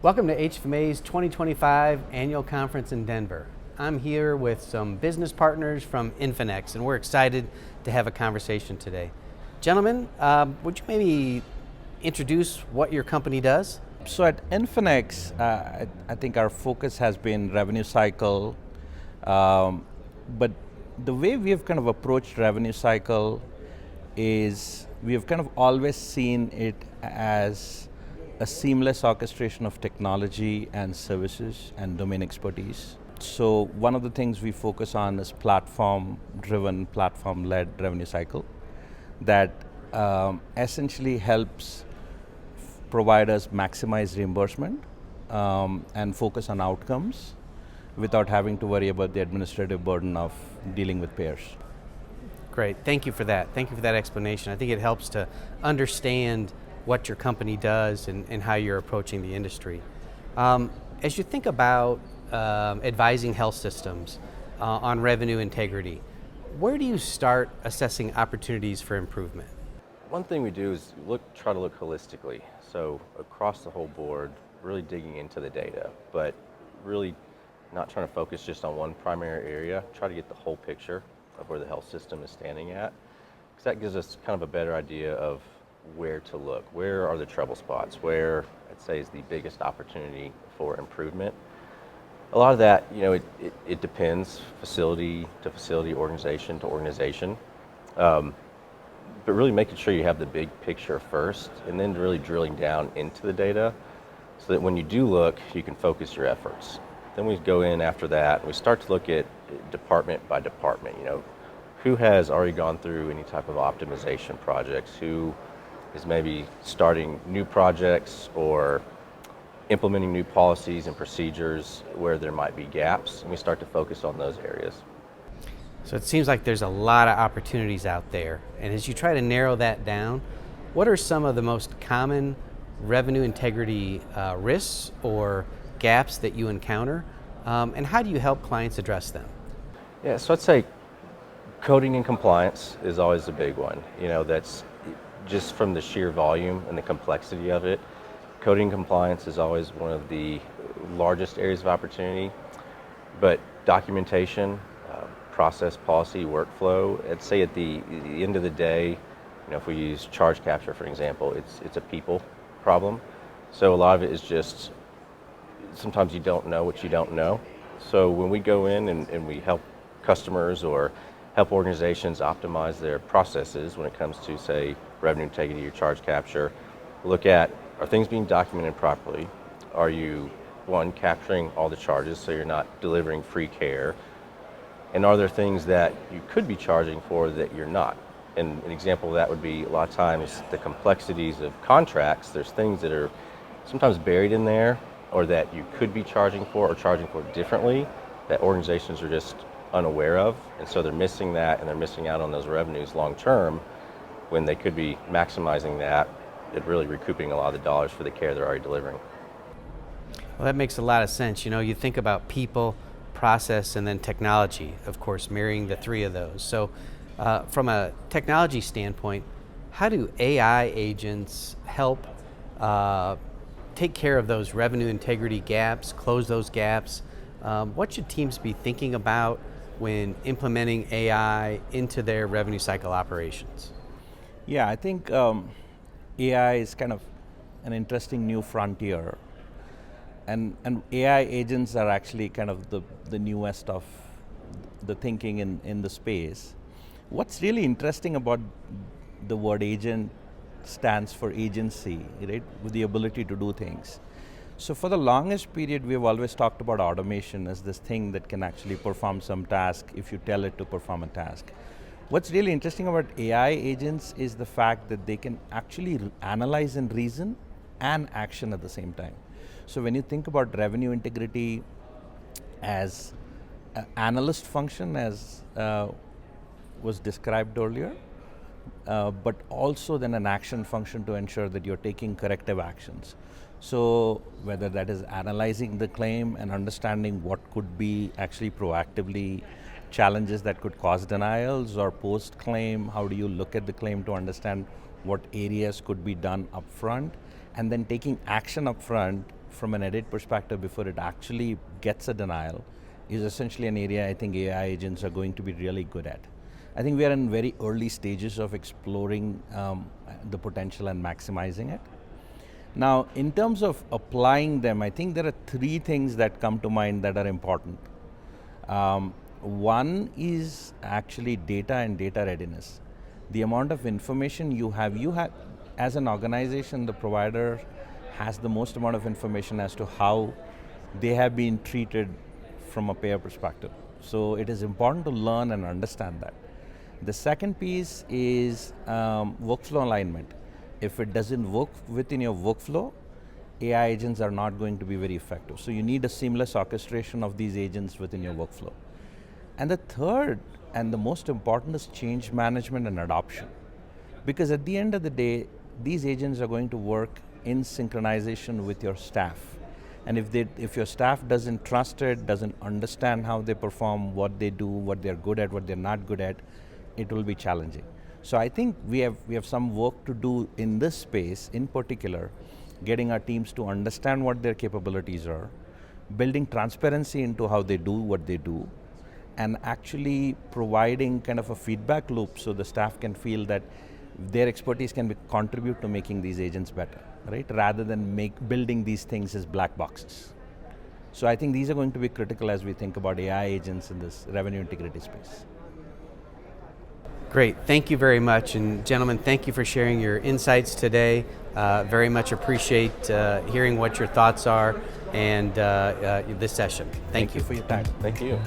Welcome to HFMA's 2025 annual conference in Denver. I'm here with some business partners from Infinx, and we're excited to have a conversation today. Gentlemen, would you maybe introduce what your company does? So at Infinx, I think our focus has been revenue cycle, but the way we have kind of approached revenue cycle is we have kind of always seen it as a seamless orchestration of technology and services and domain expertise. So one of the things we focus on is platform-driven, platform-led revenue cycle that essentially helps providers maximize reimbursement and focus on outcomes without having to worry about the administrative burden of dealing with payers. Great, thank you for that. Thank you for that explanation. I think it helps to understand what your company does and how you're approaching the industry. As you think about advising health systems on revenue integrity, where do you start assessing opportunities for improvement? One thing we do is try to look holistically. So across the whole board, really digging into the data, but really not trying to focus just on one primary area, try to get the whole picture of where the health system is standing at, because that gives us kind of a better idea of where to look. Where are the trouble spots? Where, I'd say, is the biggest opportunity for improvement? A lot of that, it depends facility to facility, organization to organization. But really making sure you have the big picture first, and then really drilling down into the data so that when you do look, you can focus your efforts. Then we go in after that, and we start to look at department by department. Who has already gone through any type of optimization projects? Who is maybe starting new projects or implementing new policies and procedures where there might be gaps, and we start to focus on those areas. So it seems like there's a lot of opportunities out there, and as you try to narrow that down, what are some of the most common revenue integrity risks or gaps that you encounter, and how do you help clients address them? Yeah, so I'd say coding and compliance is always a big one. That's just from the sheer volume and the complexity of it. Coding compliance is always one of the largest areas of opportunity, but documentation, process, policy, workflow, I'd say at the end of the day, if we use charge capture, for example, it's a people problem. So a lot of it is just, sometimes you don't know what you don't know. So when we go in and we help customers or help organizations optimize their processes when it comes to, say, revenue integrity or charge capture, look at, are things being documented properly? Are you, one, capturing all the charges so you're not delivering free care? And are there things that you could be charging for that you're not? And an example of that would be a lot of times the complexities of contracts. There's things that are sometimes buried in there or that you could be charging for or charging for differently that organizations are just unaware of. And so they're missing that, and they're missing out on those revenues long term when they could be maximizing that and really recouping a lot of the dollars for the care they're already delivering. Well, that makes a lot of sense. You think about people, process, and then technology, of course, marrying the three of those. So from a technology standpoint, how do AI agents help take care of those revenue integrity gaps, close those gaps? What should teams be thinking about when implementing AI into their revenue cycle operations? Yeah, I think AI is kind of an interesting new frontier. And AI agents are actually kind of the newest of the thinking in the space. What's really interesting about the word agent stands for agency, right? With the ability to do things. So for the longest period, we've always talked about automation as this thing that can actually perform some task if you tell it to perform a task. What's really interesting about AI agents is the fact that they can actually analyze and reason and action at the same time. So when you think about revenue integrity as an analyst function, as was described earlier, but also then an action function to ensure that you're taking corrective actions. So whether that is analyzing the claim and understanding what could be actually proactively challenges that could cause denials, or post-claim, how do you look at the claim to understand what areas could be done upfront, and then taking action upfront from an edit perspective before it actually gets a denial is essentially an area I think AI agents are going to be really good at. I think we are in very early stages of exploring the potential and maximizing it. Now, in terms of applying them, I think there are three things that come to mind that are important. One is actually data and data readiness. The amount of information you have, as an organization, the provider has the most amount of information as to how they have been treated from a payer perspective. So it is important to learn and understand that. The second piece is workflow alignment. If it doesn't work within your workflow, AI agents are not going to be very effective. So you need a seamless orchestration of these agents within your workflow. And the third and the most important is change management and adoption. Because at the end of the day, these agents are going to work in synchronization with your staff. And if your staff doesn't trust it, doesn't understand how they perform, what they do, what they're good at, what they're not good at, it will be challenging. So I think we have some work to do in this space, in particular, getting our teams to understand what their capabilities are, building transparency into how they do what they do, and actually providing kind of a feedback loop so the staff can feel that their expertise can contribute to making these agents better, right? Rather than building these things as black boxes. So I think these are going to be critical as we think about AI agents in this revenue integrity space. Great, thank you very much. And gentlemen, thank you for sharing your insights today. Very much appreciate hearing what your thoughts are and this session. Thank you for your time. Thank you.